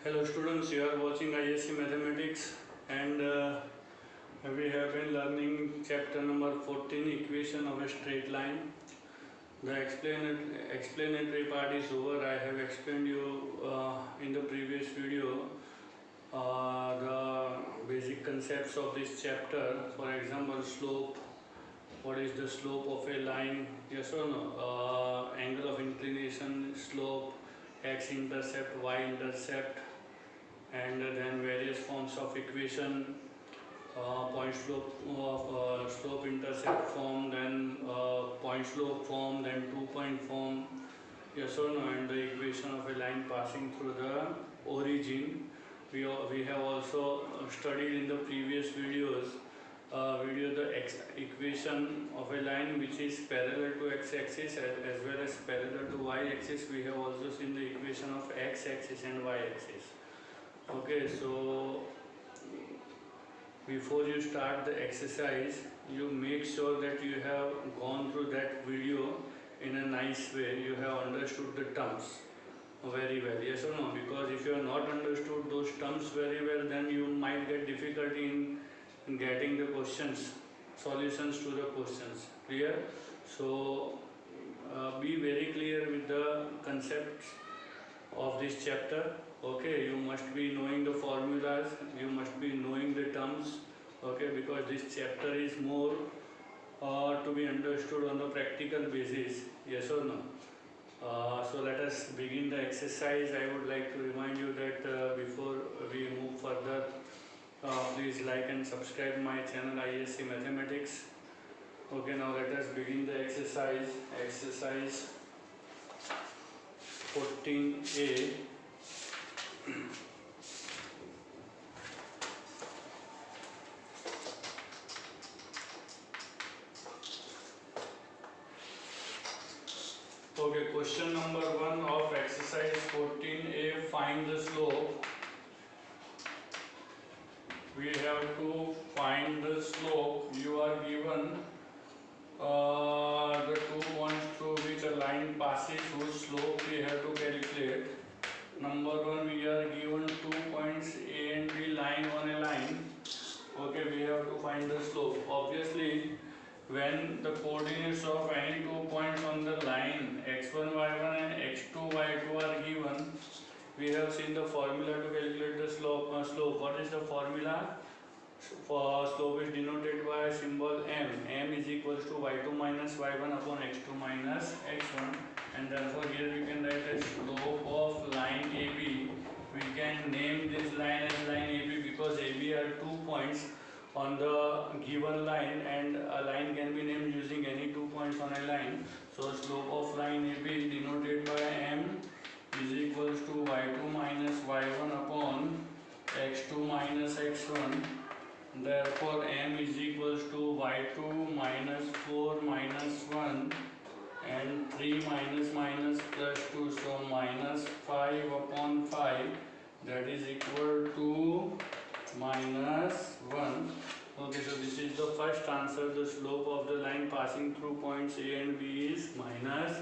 Hello students, you are watching ICSE Mathematics and we have been learning chapter number 14, equation of a straight line. The explanatory part is over. I have explained you in the previous video the basic concepts of this chapter. For example, slope. What is the slope of a line? Yes or no? Angle of inclination, slope, x-intercept, y-intercept, and then various forms of equation, point slope of slope intercept form, then point slope form, then 2-point form, yes or no, and the equation of a line passing through the origin. We have also studied in the previous videos the equation of a line which is parallel to x-axis as well as parallel to y-axis. We have also seen the equation of x-axis and y-axis. Okay, so before you start the exercise, you make sure that you have gone through that video in a nice way. You have understood the terms very well, yes or no? Because if you have not understood those terms very well, then you might get difficulty in getting the questions, solutions to the questions. Clear? So be very clear with the concepts of this chapter. Okay, you must be knowing the formulas, you must be knowing the terms, okay, because this chapter is more to be understood on the practical basis, yes or no. So let us begin the exercise. I would like to remind you that before we move further, please like and subscribe my channel ICSE Mathematics. Okay, now let us begin the exercise. Exercise 14A. Okay, question number 1 of exercise 14A, find the slope. We have to find the slope. You are given the 2 points through which a line passes, whose slope we have to calculate. Number 1, we are given 2 points A and B lying on a line. Okay, we have to find the slope. Obviously, when the coordinates of any 2 points on the line x1, y1 and x2, y2 are given, we have seen the formula to calculate the slope. What is the formula? For slope is denoted by symbol m. M is equals to y2 minus y1 upon x2 minus x1, and therefore here we can write a slope of line AB. We can name this line as line AB because AB are 2 points on the given line, and a line can be named using any 2 points on a line. So slope of line AB denoted by m is equals to y2 minus y1 upon x2 minus x1. Therefore m is equals to y2 minus 4 minus 1 and 3 minus minus plus 2, so minus 5 upon 5, that is equal to minus 1. Okay, so this is the first answer. The slope of the line passing through points A and B is minus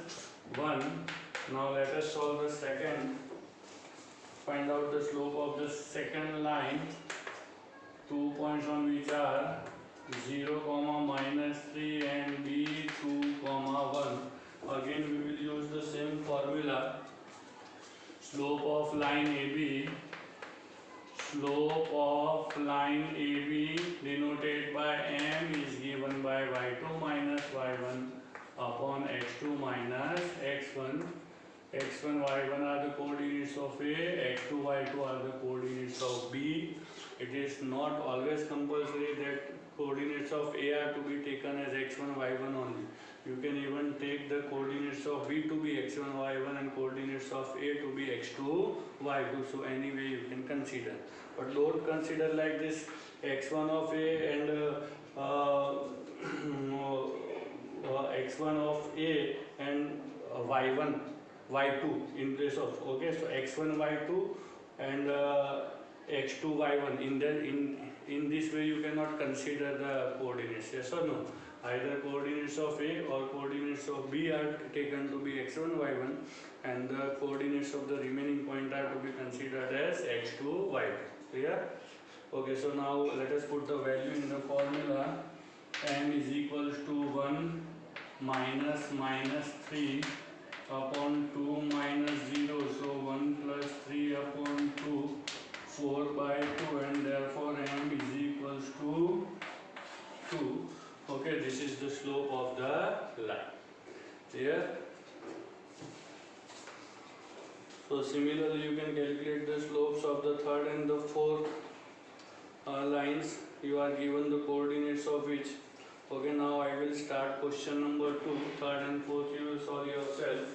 1. Now let us solve the second. Find out the slope of the second line. 2 points on which are 0, minus 3 and B 2, 1. Again we will use the same formula. Slope of line AB. Slope of line AB denoted by m is given by y2 minus y1 upon x2 minus x1. x1, y1 are the coordinates of A, x2, y2 are the coordinates of B. It is not always compulsory that coordinates of A are to be taken as x1, y1 only. You can even take the coordinates of B to be x1, y1 and coordinates of A to be x2, y2. So anyway you can consider. But don't consider like this x1 of A and x1 of A and y1, y2 in place of, okay, so x1, y2 and x2, y1. In this way you cannot consider the coordinates, yes or no? Either coordinates of A or coordinates coordinates of B are taken to be x1, y1, and the coordinates of the remaining point are to be considered as x2, y2. Clear? Okay, so now let us put the value in the formula. M is equals to 1 minus 3 upon 2 minus 0, so 1 plus 3 upon 2, 4 by 2, and therefore M is equals to 2. Okay, this is the slope of the line. Clear? So similarly you can calculate the slopes of the third and the fourth lines. You are given the coordinates of which. Okay, now I will start question number 2. Third and fourth you will solve yourself.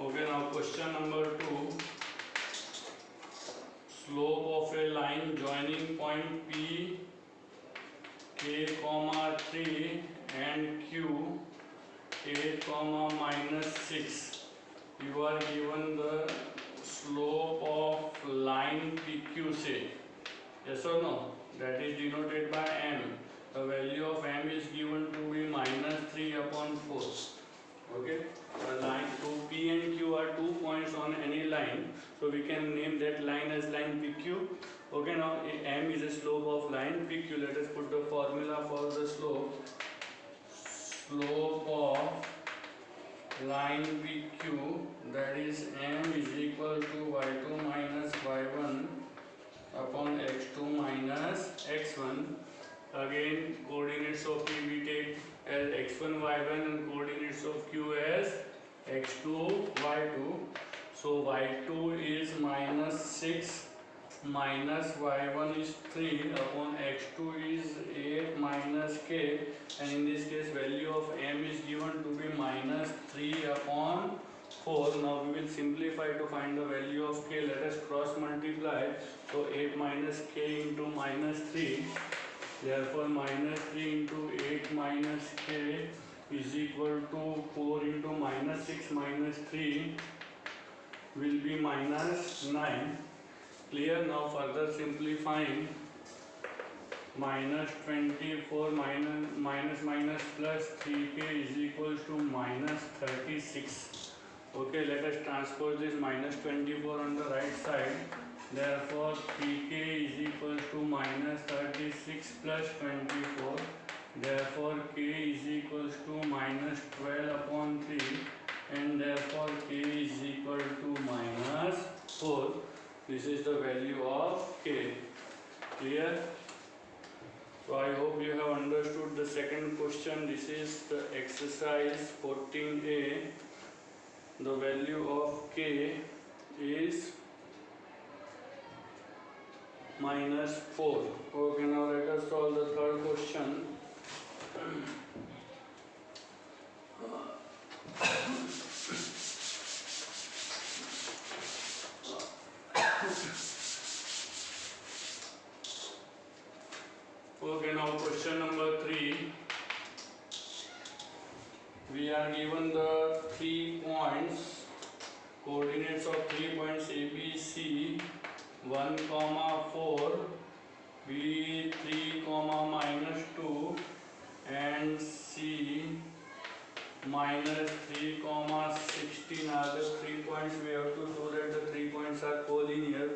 Okay, now question number 2. Slope of a line joining point P, K, 3 and Q, 8, minus 6. You are given the slope of line PQ, say. Yes or no? That is denoted by M. The value of M is given to be minus 3 upon 4. Okay, line, so P and Q are 2 points on any line, so we can name that line as line PQ. Okay, now M is a slope of line PQ. Let us put the formula for the slope. Slope of line PQ, that is M is equal to y2 minus y1 upon x2 minus x1. Again, coordinates of P we take as x1, y1, and coordinates of Q as x2, y2. So y2 is minus 6 minus y1 is 3 upon x2 is 8 minus k, and in this case value of M is given to be minus 3 upon 4. Now we will simplify to find the value of k. Let us cross multiply. So 8 minus k into minus 3. Therefore minus 3 into 8 minus k is equal to 4 into minus 6 minus 3 will be minus 9. Clear? Now further simplifying, minus 24 minus plus 3k is equals to minus 36. Okay, let us transpose this minus 24 on the right side. Therefore 3k is equal to minus 36 plus 24. Therefore k is equals to minus 12 upon 3, and therefore k is equal to minus 4. This is the value of k. Clear? So I hope you have understood the second question. This is the exercise 14a. The value of k is minus 4. Okay, now let us solve the third question. Okay, now question number 3. We are given the 3 points, coordinates of 3 points A, B, C, 1, 4, B, 3, minus 2, and C, minus 3, 16 are the 3 points. We have to show that the 3 points are collinear.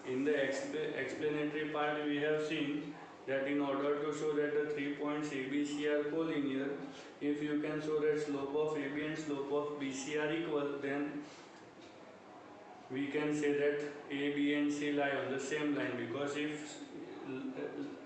In the explanatory part we have seen that in order to show that the 3 points ABC are collinear, if you can show that slope of AB and slope of BC are equal, then we can say that A, B and C lie on the same line, because if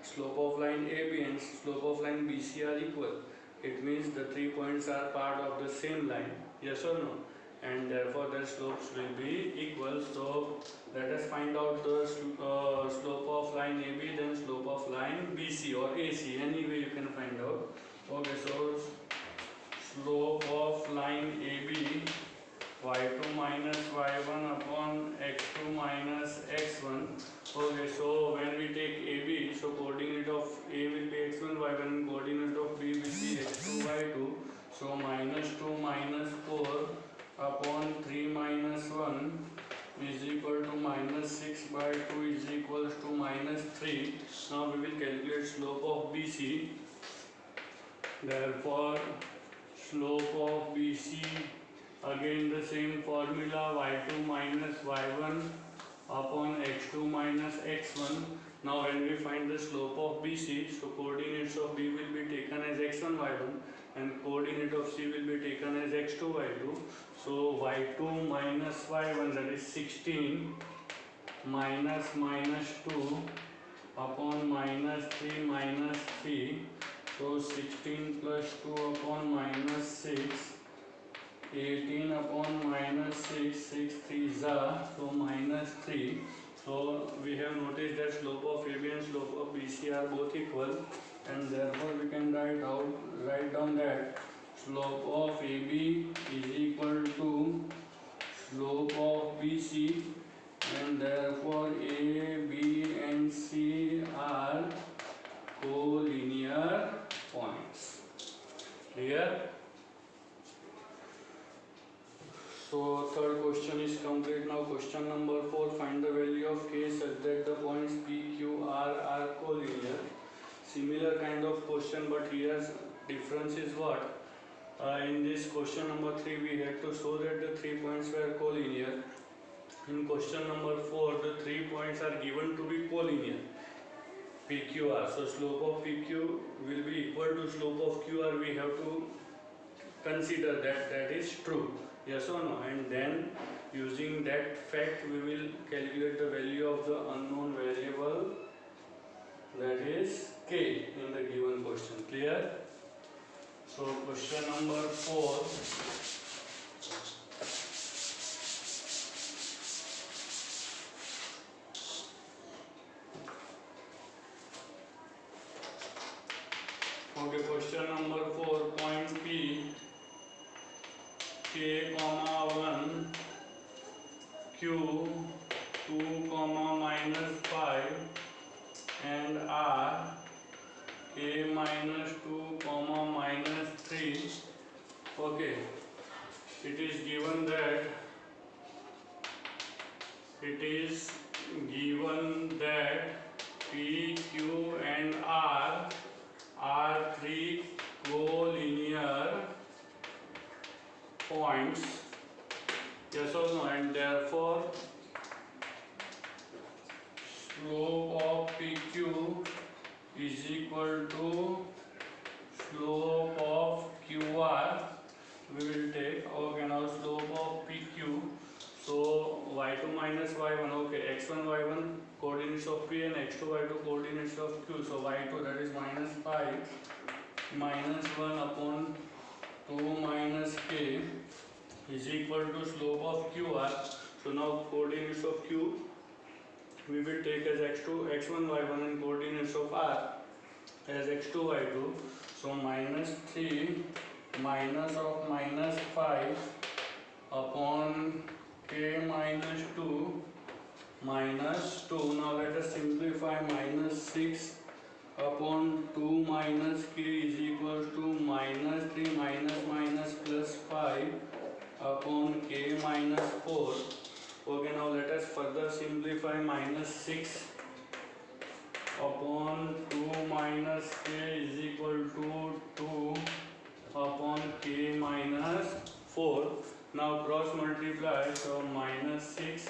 slope of line AB and slope of line BC are equal, it means the 3 points are part of the same line. Yes or no? And therefore their slopes will be equal. So let us find out the slope of line AB, then slope of line BC or AC, any way you can find out. Okay, so slope of line AB, y2 minus y1 upon x2 minus x1. Okay, so when we take AB, so coordinate of A will be x1, y1, and coordinate So minus 2 minus 4 upon 3 minus 1 is equal to minus 6 by 2 is equals to minus 3. Now we will calculate slope of BC. Therefore slope of BC, again the same formula, y2 minus y1 upon x2 minus x1. Now when we find the slope of BC, so coordinates of B will be taken as x1 y1 and coordinate of C will be taken as x2 y2. So y2 minus y1, that is 16 minus minus 2 upon minus 3 minus 3. So 16 plus 2 upon minus 6, 18 upon minus 6, 6 3 so minus 3. So we have noticed that slope of AB and slope of BC are both equal, and therefore we can write down that slope of AB is equal to slope of BC, and therefore A, B and C are collinear points. Clear? So third question is complete. Now question number 4, find the value of K such that the points P, Q, R are collinear. Similar kind of question, but here's difference is what? In this question number 3 we had to show that the 3 points were collinear. In question number 4 the 3 points are given to be collinear, PQR. So slope of PQ will be equal to slope of QR. We have to consider that that is true. Yes or no? And then using that fact we will calculate the value of the unknown variable, that is K, in the given question. Clear? So question number 4. Okay, question number 4, point P, K, 1, Q, 2, minus 5 and R, K minus 2, minus 3. Okay, it is given that P, Q and R are 3 collinear points. Yes or no? And therefore slope of PQ is equal to slope of QR. We will take, okay, now slope of PQ. So y2 minus y1, okay, x1 y1 coordinates of P and x2 y2 coordinates of Q. So y2, that is minus 5 minus 1 upon 2 minus k is equal to slope of QR. So now coordinates of Q we will take as x1 y1 and coordinates of R as x2 y2. So minus 3 minus of minus 5 upon k minus 2 minus 2. Now let us simplify. Minus 6 upon 2 minus k is equals to minus 3 minus plus 5 upon k minus 4. Okay, now let us further simplify. Minus 6 upon 2 minus k is equal to 2 upon k minus 4. Now cross multiply, so minus 6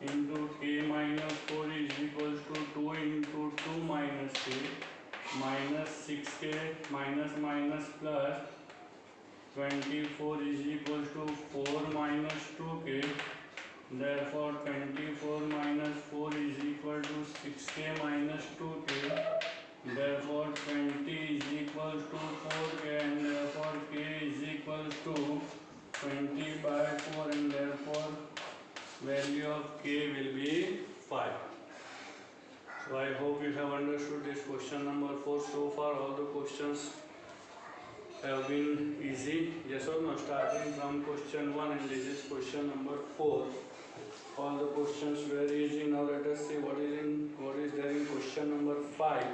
into k minus 4 is equals to 2 into 2 minus k minus 6k minus plus 24 is equals to 4 minus 2k. Therefore 24 minus 4 is equal to 6k minus 2k. Therefore 20 is equals to 4k, and therefore k is equals to 20 by 4, and therefore value of k will be 5. So I hope you have understood this question number 4. So far all the questions have been easy, yes or no? Starting from question 1 and this is question number 4. All the questions were easy. Now let us see what is there in question number 5.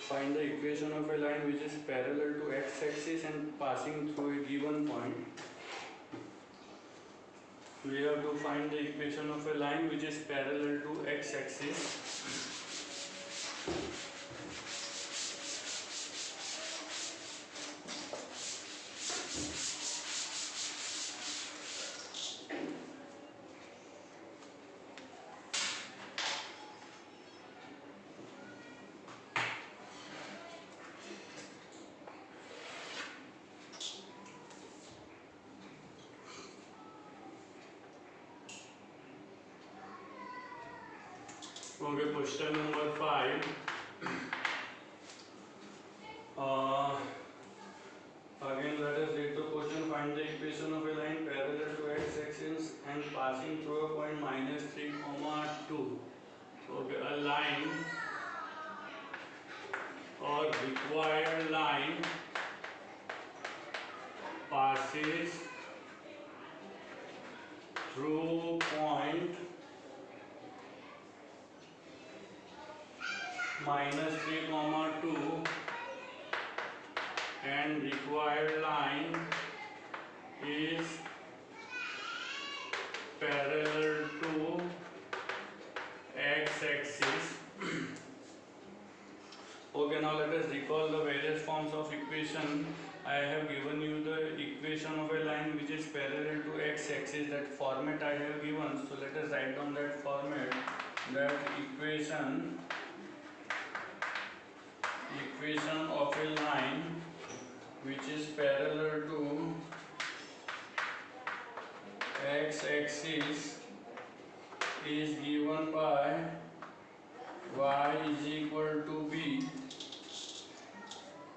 Find the equation of a line which is parallel to x-axis and passing through a given point. We have to find the equation of a line which is parallel to x-axis. Okay, question number 5. Again, let us read the question. Find the equation of a line parallel to x-axis and passing through a point -3, 2. Okay, a line or required line passes through point -3, 2 and required line is parallel to x-axis. Okay, now let us recall the various forms of equation. I have given you the equation of a line which is parallel to x-axis. That format I have given, so let us write down that format. That equation of a line which is parallel to x-axis is given by y is equal to b.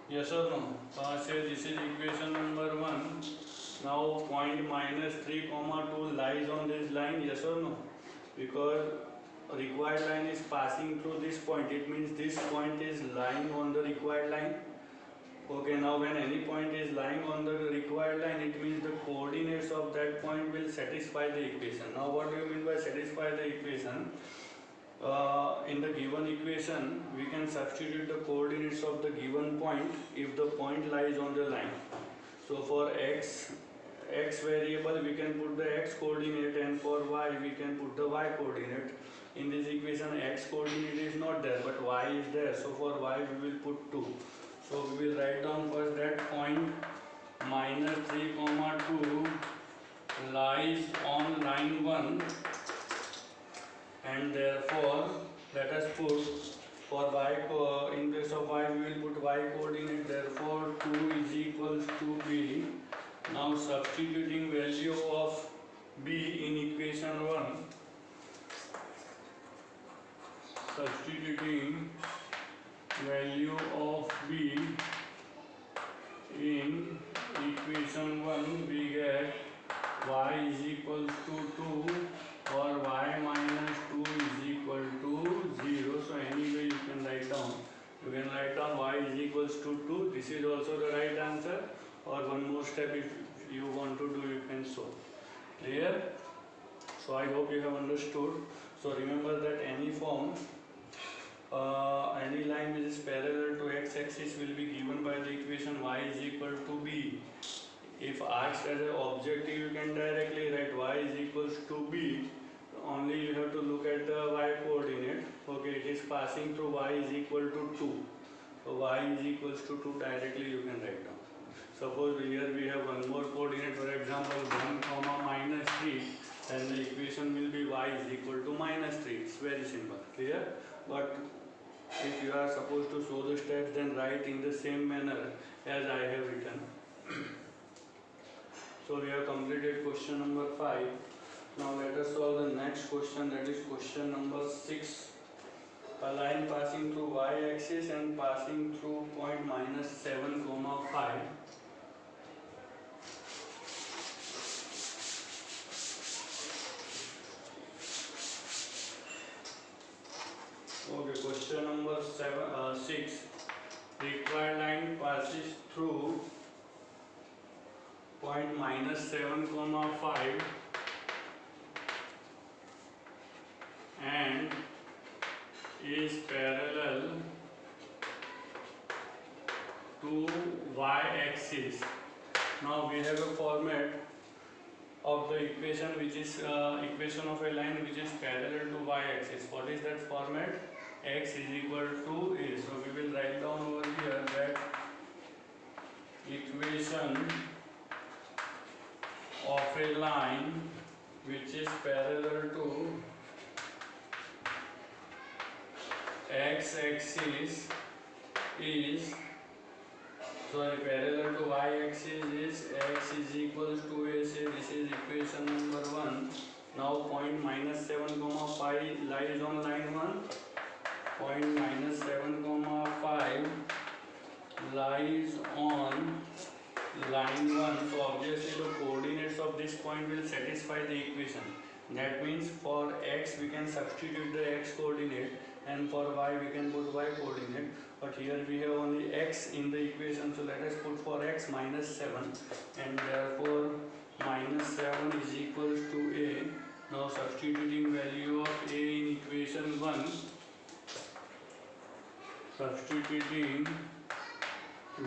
Yes or no? Say this is equation number 1. Now point -3, 2 lies on this line. Yes or no? Because required line is passing through this point. It means this point is lying on the required line. Okay, now when any point is lying on the required line, it means the coordinates of that point will satisfy the equation. Now what do you mean by satisfy the equation? In the given equation, we can substitute the coordinates of the given point if the point lies on the line. So for x variable, we can put the x coordinate, and for y we can put the y coordinate. In this equation, x coordinate is not there, but y is there. So for y we will put 2. So we will write down first that point -3, 2 lies on line 1, and therefore let us put for y, in place of y we will put y coordinate. Therefore 2 is equals to b. Now substituting value of b in equation 1, substituting value of b in equation 1, we get y is equals to 2 or y minus 2 is equal to 0. So anyway you can write down. You can write down y is equals to 2. This is also the right answer. Or one more step if you want to do, you can solve. Clear? So I hope you have understood. So remember that any form, any line which is parallel to x-axis will be given by the equation y is equal to b. If asked as an objective, you can directly write y is equals to b. Only you have to look at the y coordinate. Okay, it is passing through y is equal to 2. So y is equals to 2 directly you can write down. Suppose here we have one more coordinate, for example 1, -3, then the equation will be y is equal to -3. It's very simple. Clear? But if you are supposed to show the steps, then write in the same manner as I have written. So we have completed question number 5. Now let us solve the next question, that is question number 6. A line passing through y-axis and passing through point -7, 5. Okay, question number 6. Required line passes through point -7, 5 and is parallel to y-axis. Now we have a format of the equation which is equation of a line which is parallel to y-axis. What is that format? X is equal to a. So we will write down over here that equation of a line which is parallel to x-axis is parallel to y-axis is x is equals to a. Say this is equation number 1. Now point -7, 5 lies on line 1. Point -7, 5 lies on line 1. So obviously the coordinates of this point will satisfy the equation. That means for x we can substitute the x coordinate, and for y we can put y coordinate. But here we have only x in the equation, so let us put for x -7, and therefore -7 is equals to a. Now substituting value of a in equation 1, substituting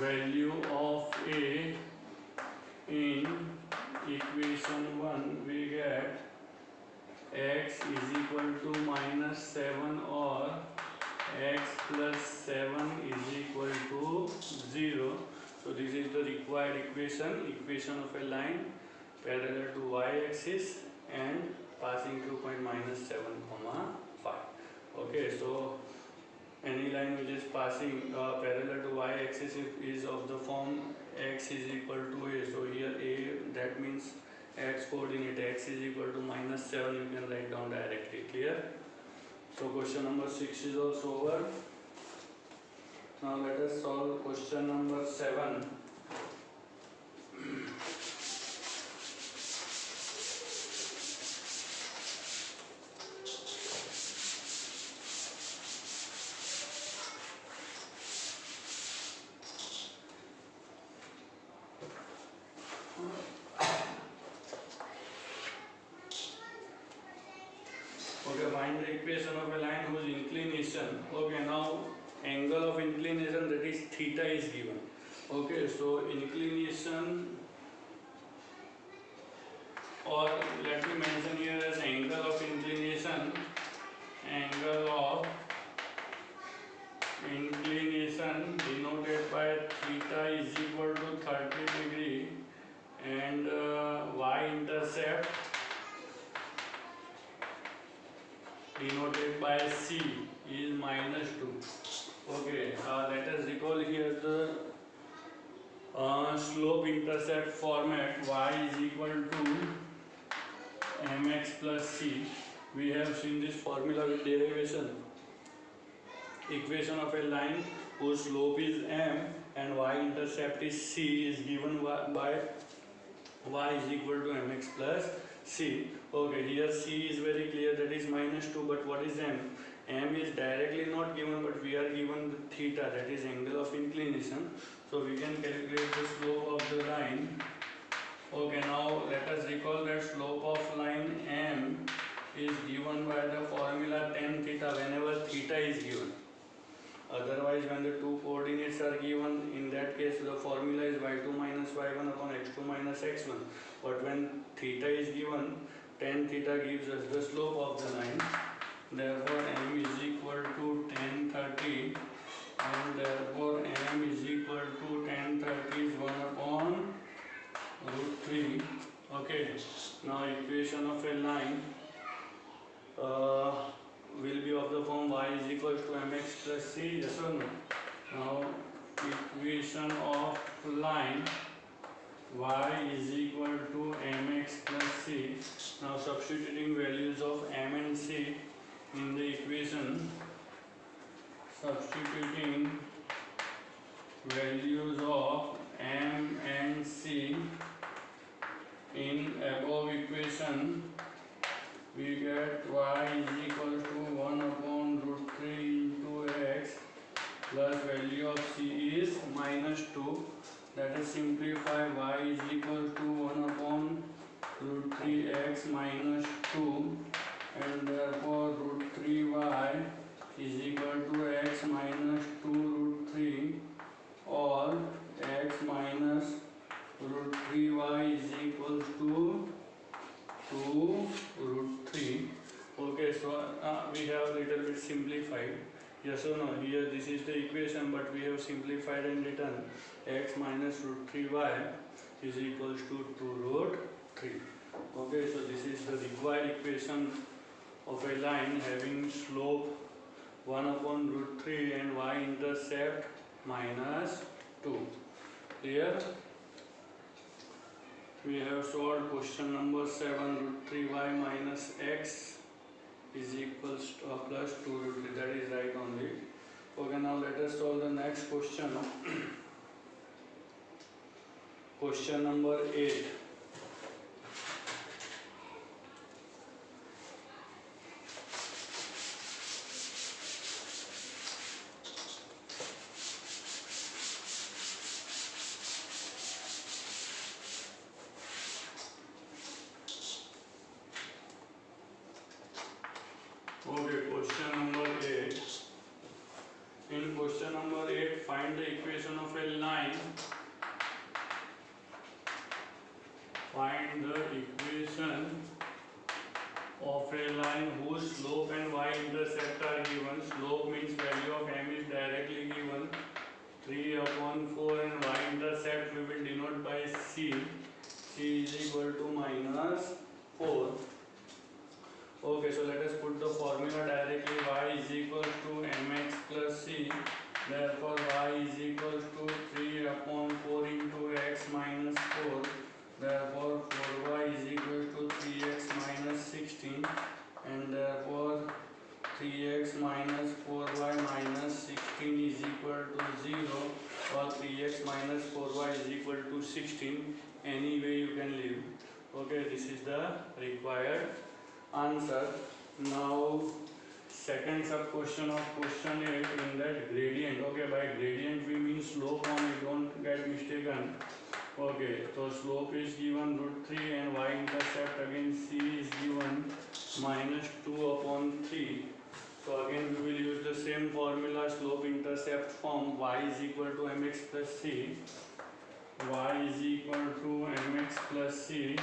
value of a in equation 1, we get x is equal to -7 or x plus 7 is equal to 0. So this is the required equation of a line parallel to y-axis and passing through point -7, 5. Okay, so any line which is passing parallel to y-axis is of the form x is equal to a. So here a, that means x coordinate x is equal to -7, you can write down directly. Clear? So question number 6 is also over. Now let us solve question number 7. Okay, find the equation of a line whose inclination. Okay, now angle of inclination, that is theta, is given. Okay, so inclination, or let me mention here as angle of inclination. Angle of inclination denoted by theta is equal to 30 degree, and y-intercept denoted by c is -2. Okay, let us recall here the slope intercept format. Y is equal to mx plus c. We have seen this formula with derivation. Equation of a line whose slope is m and y-intercept is c is given by y is equal to mx plus c. Okay, here c is very clear, that is -2, but what is m? M is directly not given, but we are given the theta, that is angle of inclination. So we can calculate the slope of the line. Okay, now let us recall that slope of line m is given by the formula tan theta whenever theta is given. Otherwise, when the two coordinates are given, in that case the formula is y2 minus y1 upon x2 minus x1. But when theta is given, tan theta gives us the slope of the line. Therefore m is equal to tan 30, and therefore m is equal to tan 30 is 1 upon root 3. Okay, now equation of a line will be of the form y is equal to mx plus c. Yes or no? Now equation of line y is equal to mx plus c. Now substituting values of m and c in the equation, substituting values of m and c in above equation, we get y is equal to 1 upon root 3 into x plus value of c is -2. That is simplify y is equal to 1 upon root 3x minus 2, and therefore root 3y is equal to x minus 2 root 3 or x minus root 3y is equals to 2 root 3. Okay, so we have little bit simplified. Yes or no? Here this is the equation, but we have simplified and written x minus root 3y is equals to 2 root 3. Okay, so this is the required equation of a line having slope 1 upon root 3 and y-intercept minus 2. Clear? We have solved question number 7, root 3y minus x is equals to plus 2 root 3. That is right only. Okay, now let us solve the next question. Question number 8. Okay, question number 8. In question number 8, find the equation of a line. Find the equation of a line whose slope and y-intercept are given. Slope means value of m is directly given 3 upon 4 and y-intercept we will denote by c. C is equal to minus 4. Okay, so let us put the formula directly. Y is equal to mx plus c. Therefore, y is equal to 3 upon 4 into x minus 4. Therefore, 4y is equal to 3x minus 16. And therefore, 3x minus 4y minus 16 is equal to 0. Or 3x minus 4y is equal to 16. Any way you can leave. Okay, this is the required answer. Now second sub question of question 8 in that gradient. Okay, by gradient we mean slope only, don't get mistaken. Okay, so slope is given root 3 and y-intercept again c is given minus 2 upon 3. So again we will use the same formula, slope-intercept form. Y is equal to mx plus c. Y is equal to mx plus c.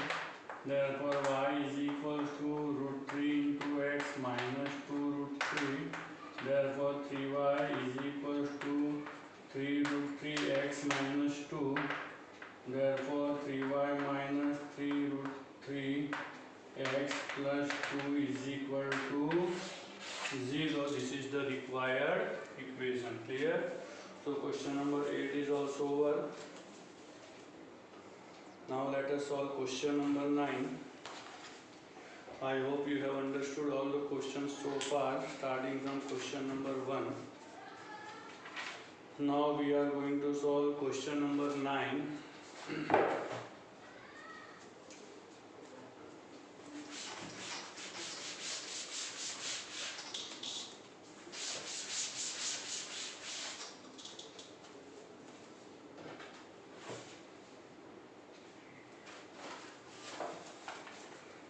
Therefore, y is equal to root 3 into x minus 2 root 3. Therefore, 3y is equal to 3 root 3x minus 2. Therefore, 3y minus 3 root 3x plus 2 is equal to 0. This is the required equation. Clear? So, question number 8 is also over. Now let us solve question number 9. I hope you have understood all the questions so far, starting from question number 1. Now we are going to solve question number 9.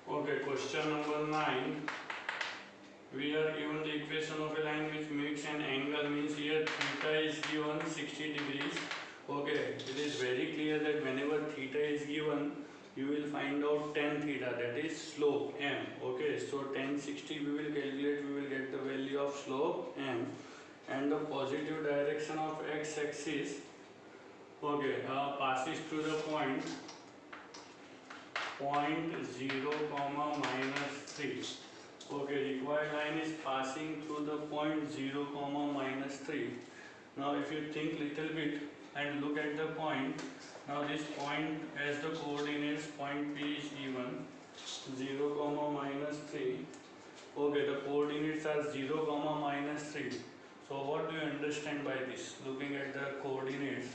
Okay, question number 9. We are given the equation of a line which makes an angle, means here theta is given 60 degrees. Okay, it is very clear that whenever theta is given, you will find out tan theta, that is slope m. Okay, so tan 60 we will calculate, we will get the value of slope m. And the positive direction of x-axis, okay, passes through the point 0, minus 3. Okay, required line is passing through the point 0, minus 3. Now if you think little bit and look at the point, now this point as the coordinates, point P is given 0, minus 3. Okay, the coordinates are 0, minus 3. So what do you understand by this? Looking at the coordinates,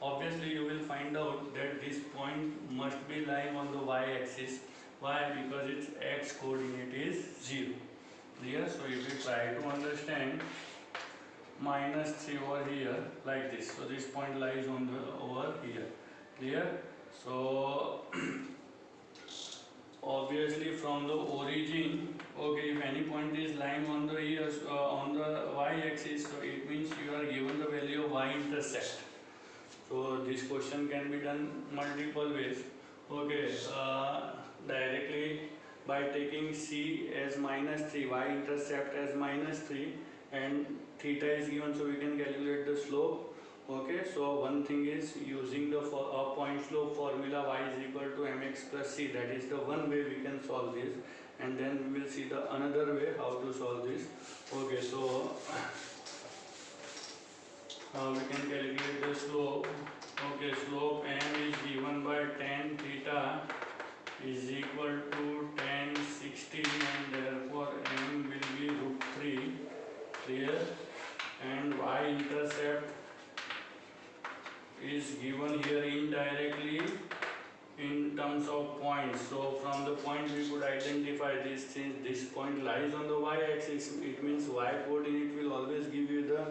obviously you will find out that this point must be lying on the y-axis. Why? Because its x coordinate is 0. Clear? So if you try to understand, minus 3 over here like this. So this point lies on the over here. Clear? So obviously from the origin, okay, if any point is lying on the on the y-axis, so it means you are given the value of y-intercept. So this question can be done multiple ways. Okay, directly by taking c as -3, y-intercept as -3, and theta is given, so we can calculate the slope. Okay, so one thing is using the point slope formula, y is equal to mx plus c. That is the one way we can solve this, and then we will see the another way how to solve this. Okay, so we can calculate the slope. Okay, slope m is given by tan theta is equal to tan 16, and therefore m will be √3. Clear? And y-intercept is given here indirectly in terms of points. So from the point we could identify this, since this point lies on the y-axis, it means y coordinate will always give you the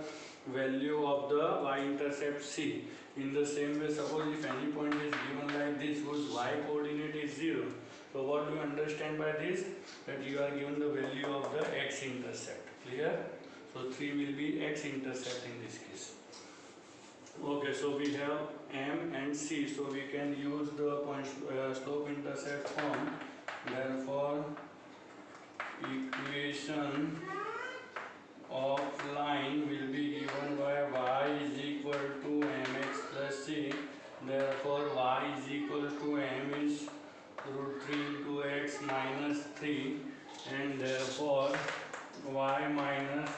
value of the y-intercept c. In the same way, suppose if any point is given like this whose y coordinate is 0, so what do you understand by this? That you are given the value of the x-intercept. Clear? So 3 will be x-intercept in this case. Okay, so we have m and c, so we can use the point slope intercept form. Therefore, equation of line will be given by y is equal to mx plus c. Therefore, y is equal to m is √3 into x minus 3, and therefore y minus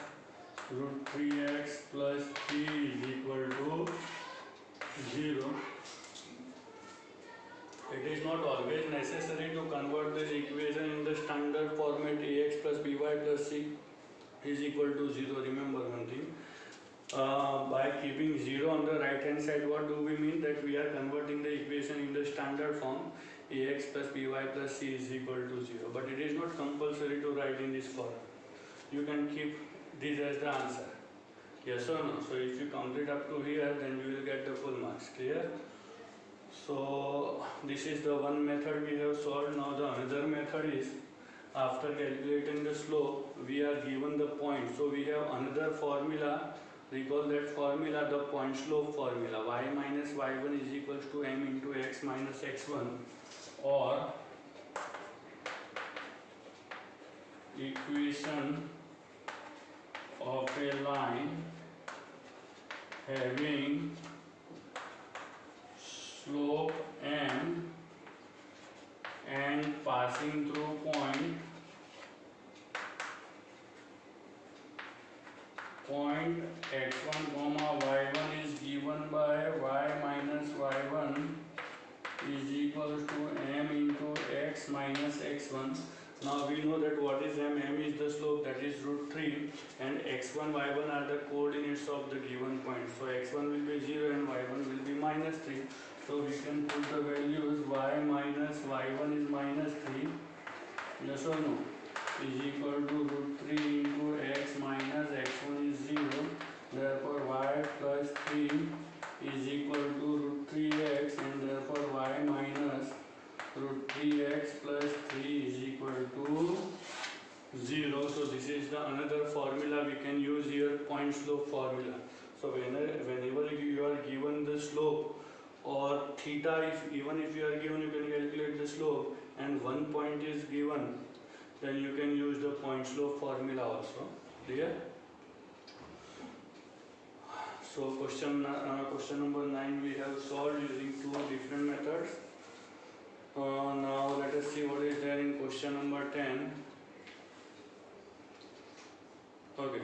√3x plus 3 is equal to 0. It is not always necessary to convert this equation in the standard format ax plus by plus c is equal to 0. Remember one thing, by keeping 0 on the right hand side, what do we mean? That we are converting the equation in the standard form ax plus by plus c is equal to 0. But it is not compulsory to write in this form. You can keep this as the answer. Yes or no? So if you complete up to here, then you will get the full marks. Clear? So this is the one method we have solved. Now the another method is, after calculating the slope, we are given the point. So we have another formula. Recall that formula, the point slope formula. Y minus y1 is equals to m into x minus x1, or equation of a line having slope m and passing through point x1 comma y1 is given by y minus y1 is equals to m into x minus x1. Now we know that what is m? M is the slope, that is √3, and x1, y1 are the coordinates of the given point. So x1 will be 0 and y1 will be minus 3. So we can put the values y minus y1 is minus 3, yes or no, is equal to √3 into x minus x1 is 0. Therefore y plus 3 is equal to √3x, and therefore y minus √3x plus 3 is equal to 0. So this is the another formula we can use here, point slope formula. So whenever you are given the slope or theta, even if you are given, you can calculate the slope, and one point is given, then you can use the point slope formula also. Clear? So question number 9 we have solved using two different methods. Now let us see what is there in question number 10. Okay,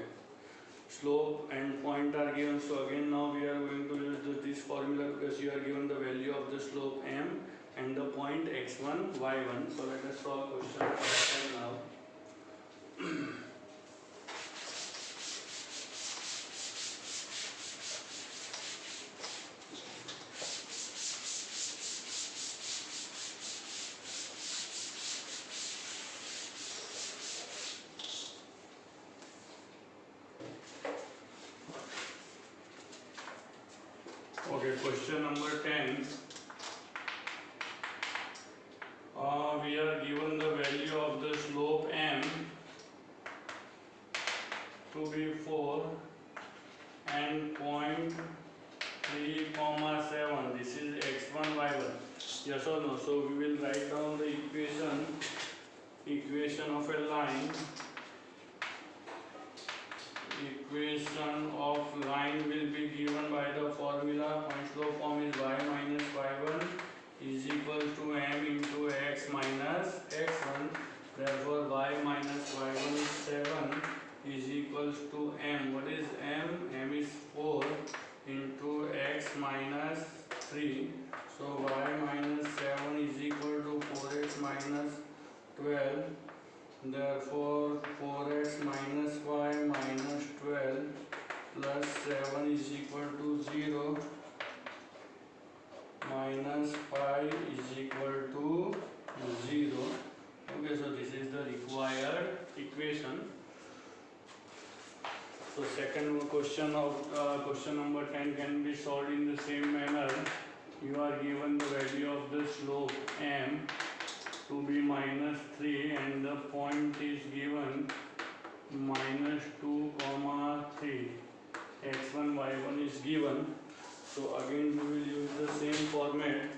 slope and point are given. So again, now we are going to use this formula, because you are given the value of the slope m and the point x1, y1. So let us solve question number 10 now. Okay, question number 10. We are given the value of the slope m to be 4 and point 3, Yes or no? So we will write down the equation of a line. Equation of line will be given by the formula. Point slope form is y minus y1 is equal to m into x minus x1. Therefore y minus y1 is 7 is equals to m. What is m? M is 4 into x minus 3. So y minus 7 is equal to 4x minus 12. Therefore 4x minus y minus 12 plus 7 is equal to 0 minus 5 is equal to 0. Okay, so this is the required equation. So second question of question number 10 can be solved in the same manner. You are given the value of the slope m to be minus 3 and the point is given minus 2 comma 3. x1 y1 is given. So again we will use the same format.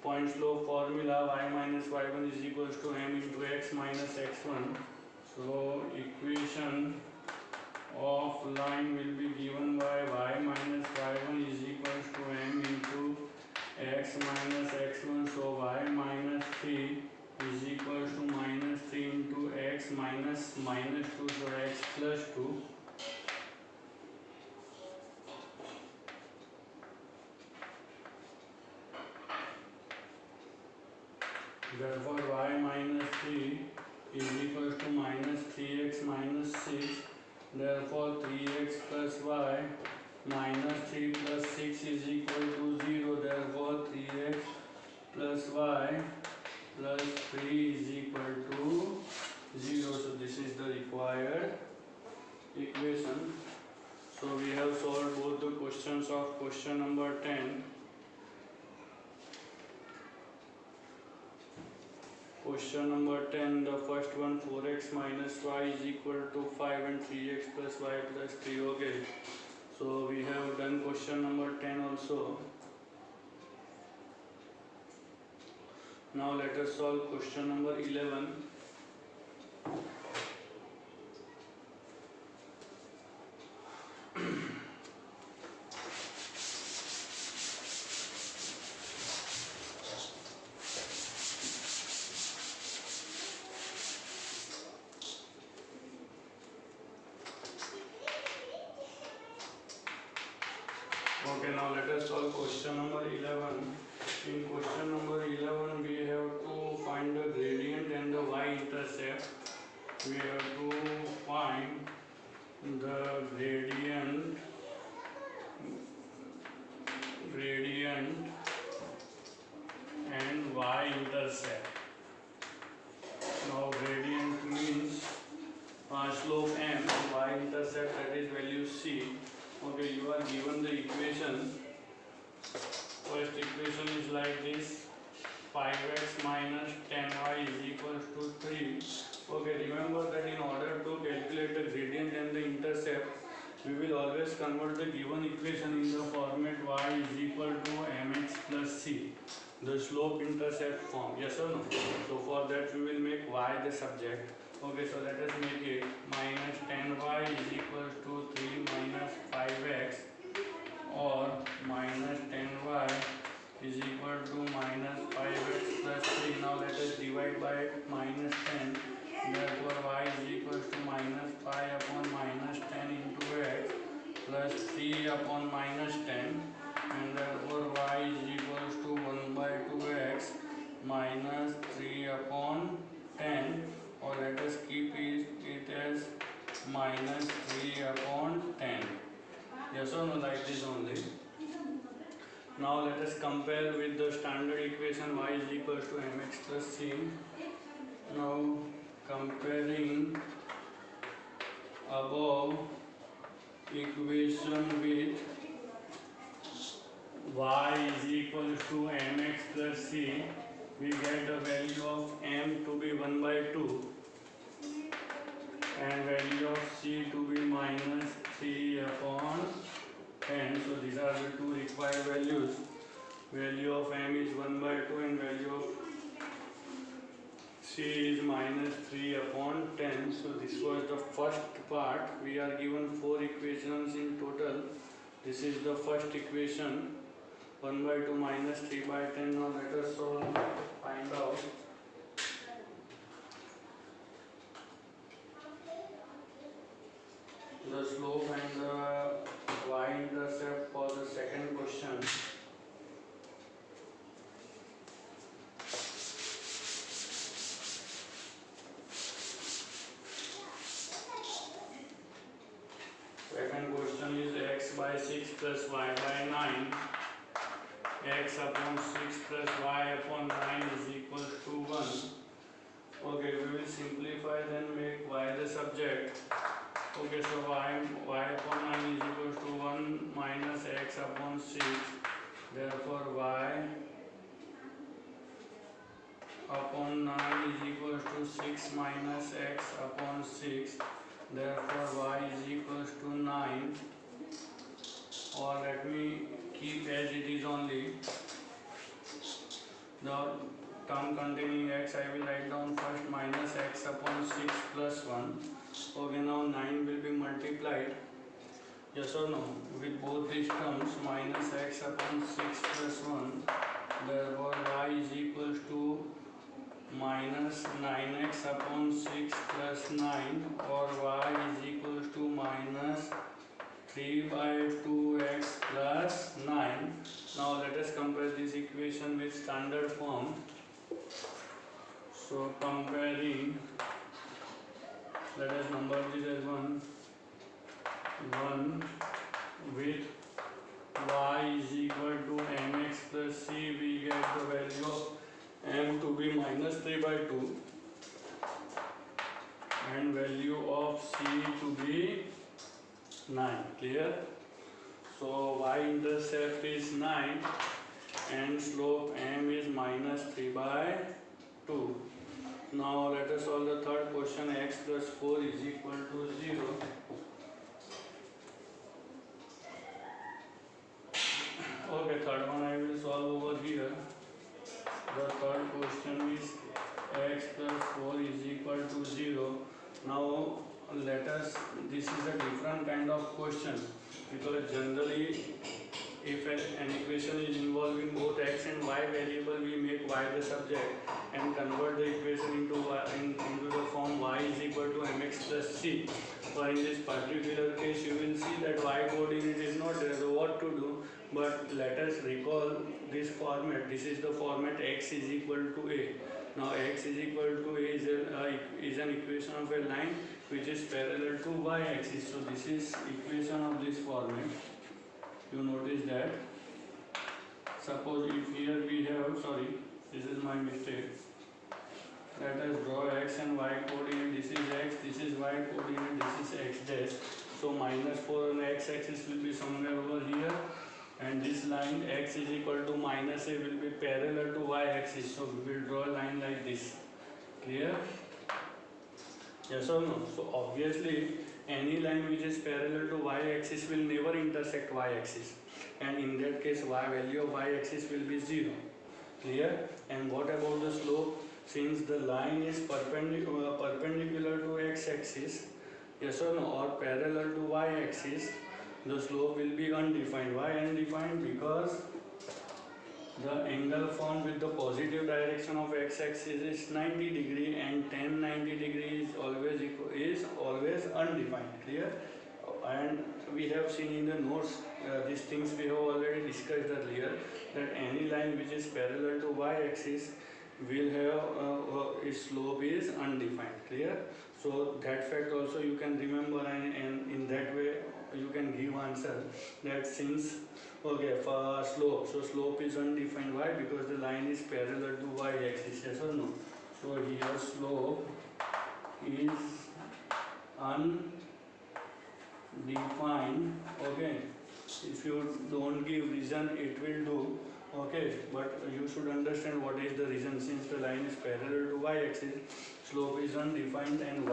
Point slope formula y minus y1 is equals to m into x minus x1. So equation of line will be given by y minus y1 is equals to m into x minus x1. So y minus 3 is equals to minus 3 into x minus minus 2. So x plus 2. Therefore y minus 3 is equals to minus 3x minus 6. Therefore 3x plus y minus 3 plus 6 is equal to 0. Therefore 3x plus y plus 3 is equal to 0. So this is the required equation. So we have solved both the questions of question number 10. Question number 10, the first one, 4x minus y is equal to 5 and 3x plus y plus 3. Okay, so we have done question number 10 also. Now let us solve question number 11. Okay, now let us solve question number 11. In question number 11, we have to find the gradient and the y-intercept. We have to find the gradient and y-intercept. Now gradient means slope m, y-intercept that is value c. Okay, you are given the equation. First equation is like this: 5x minus 10y is equals to 3. Okay, remember that in order to calculate the gradient and the intercept, we will always convert the given equation in the format y is equal to mx plus c, the slope intercept form. Yes or no? So for that we will make y the subject. Okay, so let us make it minus 10y is equals to 3 minus 5x, or minus 10y is equal to minus 5x plus 3. Now let us divide by minus 10. Therefore y is equals to minus 5 upon minus 10 into x plus 3 upon minus 10, and therefore y is equals to 1 by 2x minus 3 upon 10, or let us keep it as minus 3 upon 10. Yes or no, like this only. Now let us compare with the standard equation y is equals to mx plus c. Now comparing above equation with y is equal to mx plus c, we get the value of m to be 1 by 2 and value of c to be minus 3 upon 10. So these are the two required values. value of m is 1 by 2 and value of c is minus 3 upon 10. So this was the first part. We are given 4 equations in total. This is the first equation, 1 by 2 minus 3 by 10. Now let us find out the slope and the y-intercept for the second question. Second question is x by 6 plus y by 9. X upon 6 plus y upon 9 is equal to 1. Okay, we will simplify, then make y the subject. Okay, so y upon 9 is equal to 1 minus x upon 6. Therefore, y upon 9 is equal to 6 minus x upon 6. Therefore, y is equal to 9. Or let me keep as it is only. The term containing x I will write down first, minus x upon 6 plus 1. Okay, now 9 will be multiplied. Yes or no? With both these terms, minus x upon 6 plus 1. Therefore, y is equal to minus 9x upon 6 plus 9, or y is equal to minus 3 by 2x plus 9. Now let us compare this equation with standard form. So comparing, let us number this as 1 with y is equal to mx plus c. We get the value of m to be minus 3 by 2 and value of c to be 9. Clear? So y-intercept is 9 and slope m is minus 3 by 2. Now let us solve the third question. X plus 4 is equal to 0. Okay, third one I will solve over here. The third question is x plus 4 is equal to 0. Now let us, this is a different kind of question, because generally if an equation is involving both x and y variable, we make y the subject and convert the equation into the form y is equal to mx plus c. But in this particular case you will see that y coordinate is not there, so what to do? But let us recall this format. This is the format x is equal to a. Now x is equal to a is an equation of a line which is parallel to y axis. So this is equation of this format. You notice that. Suppose if here we have, this is my mistake. Let us draw x and y coordinate. This is x, this is y coordinate, this is x dash. So minus 4 on x axis will be somewhere over here. And this line x is equal to minus a will be parallel to y axis. So we will draw a line like this. Clear? Yes or no? So obviously any line which is parallel to y axis will never intersect y axis. And in that case value of y axis will be 0. Clear? And what about the slope? Since the line is perpendicular to x axis, yes or no, or parallel to y axis, the slope will be undefined. Why undefined? Because the angle formed with the positive direction of x-axis is 90 degree and tan 90 degree is always undefined. Clear? And we have seen in the notes these things we have already discussed earlier, that any line which is parallel to y-axis will have its slope is undefined. Clear? So that fact also you can remember, and in that way you can give answer that since for slope, so slope is undefined. Why? Because the line is parallel to y axis. Yes or no? So here slope is undefined. Okay, if you don't give reason it will do. Okay, but you should understand what is the reason. Since the line is parallel to y axis, slope is undefined, and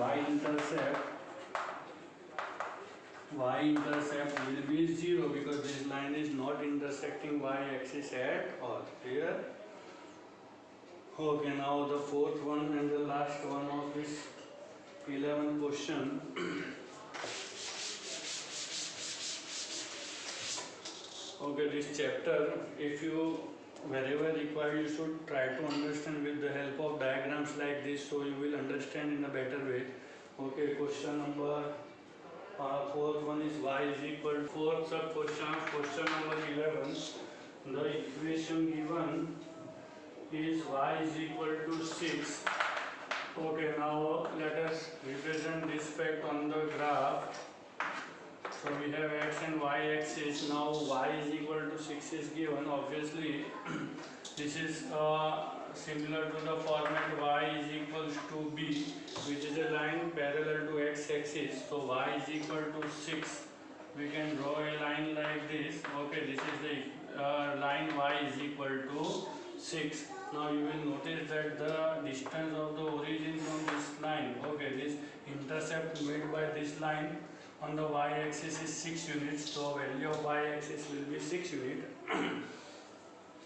y-intercept will be 0 because this line is not intersecting y-axis at all. Clear? Okay, now the fourth one and the last one of this 11th question. Okay, this chapter, if you wherever required, you should try to understand with the help of diagrams like this, so you will understand in a better way. Okay, question number fourth one is y is equal to fourth sub question number 11. The equation given is y is equal to 6. Okay, now let us represent this fact on the graph. So we have x and y axis. Now y is equal to 6 is given. Obviously, this is similar to the format y is equals to b, which is a line parallel to x axis. So y is equal to 6. We can draw a line like this. Okay, this is the line y is equal to 6. Now you will notice that the distance of the origin from this line, okay, this intercept made by this line on the y-axis is 6 units, so value of y-axis will be 6 units.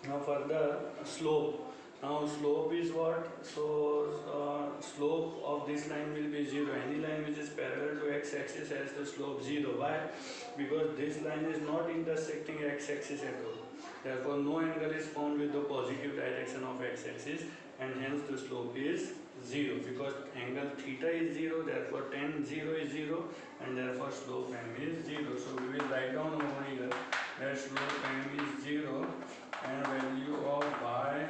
Now further slope. Now slope is what? So slope of this line will be 0. Any line which is parallel to x-axis has the slope 0. Why? Because this line is not intersecting x-axis at all. Therefore no angle is formed with the positive direction of x-axis, and hence the slope is 0. Because angle theta is 0, therefore tan 0 is 0, and therefore slope m is 0. So we will write down over here that slope m is 0 and value of y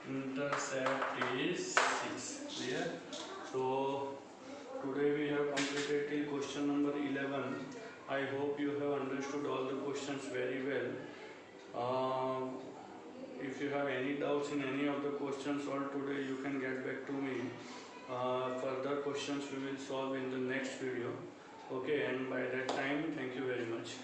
intercept is 6. Clear? So today we have completed till question number 11. I hope you have understood all the questions very well. If you have any doubts in any of the questions solved today, you can get back to me. Further questions we will solve in the next video. Okay, and by that time, thank you very much.